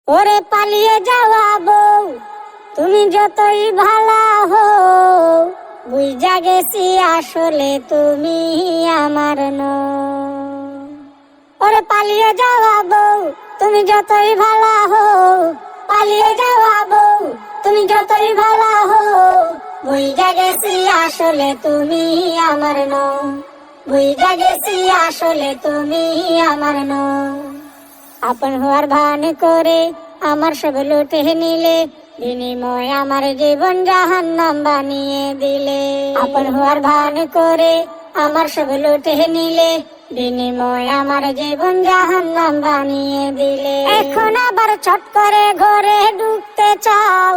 ওরে পালিয়ে যাওয়া বউ, তুমি যতই ভালা হো, বুঝা গেছি আসলে তুমি আমার নও। ওরে পালিয়ে যাওয়া বউ, তুমি যতই ভালা হো, পালিয়ে যাওয়া বউ, তুমি যতই ভালা হো, বুঝা গেছি আসলে তুমি আমার নও। বুঝা গেছি আসলে তুমি আমার নও। আপন হওয়ার ভান করে আমার সব লুটে নিলে, বিনিময় আমার জীবন জাহান্নাম বানিয়ে দিলে। আপন হওয়ার ভান করে আমার সব লুটে নিলে, বিনিময় আমার জীবন জাহান্নাম বানিয়ে দিলে। এখন আবার ছট করে ঘরে ঢুকতে চাও,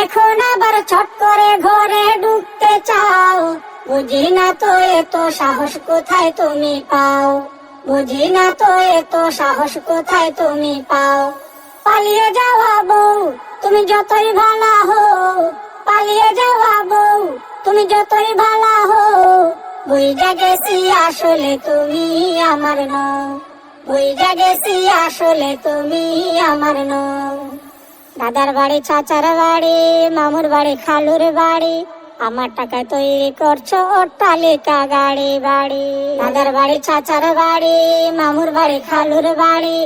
এখন আবার ছট করে ঘরে ঢুকতে চাও। বুঝি না তো এত সাহস কোথায় তুমি পাও, বুঝি না তো এত সাহস কোথায় তুমি পাও। পালিয়ে যাওয়া বউ, তুমি যতই ভালা হো, পালিয়ে যাওয়া বউ, তুমি যতই ভালা হো, বুঝা গেছি আসলে তুমি আমার নও। বুঝা গেছি আসলে তুমি আমার নও। দাদার বাড়ি, চাচার বাড়ি, মামুর বাড়ি, খালুর বাড়ি, আমার টাকায় তৈরি করছো অট্টালিকা গাড়ি বাড়ি। দাদার বাড়ি, চাচার বাড়ি, মামুর বাড়ি, খালুর বাড়ি,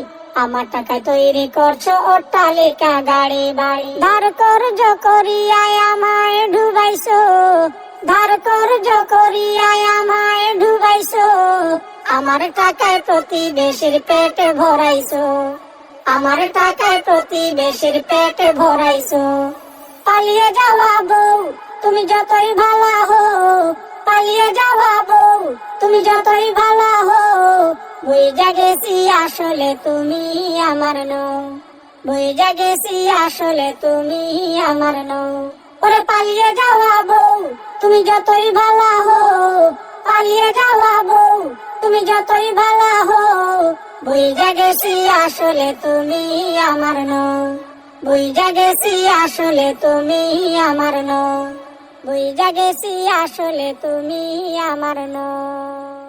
আমার টাকায় তৈরি করছো অট্টালিকা গাড়ি বাড়ি। ধার কর্জ করিয়ায় আমায় ডুবাইছো, ধার কর্জ করিয়ায় আমায় ডুবাইছো। আমার টাকায় প্রতিবেশীর পেট ভরাইছো, আমার টাকায় প্রতিবেশীর পেট ভরাইছো। পালিয়ে যাওয়া বউ, তুমি যতই ভালা হো, পালিয়ে যাওয়া বউ, তুমি যতই ভালা হো, বুঝা গেছি আসলে তুমি আমার নও। বুঝা গেছি আসলে তুমি আমার নও। ওরে পালিয়ে যাওয়া বউ, তুমি যতই ভালা হো, পালিয়ে যাওয়া বউ, তুমি যতই ভালা হো, বুঝা গেছি আসলে তুমি আমার নও। বুঝা গেছি আসলে তুমি আমার নও। বুঝা গেছি আসলে তুমি আমার নও।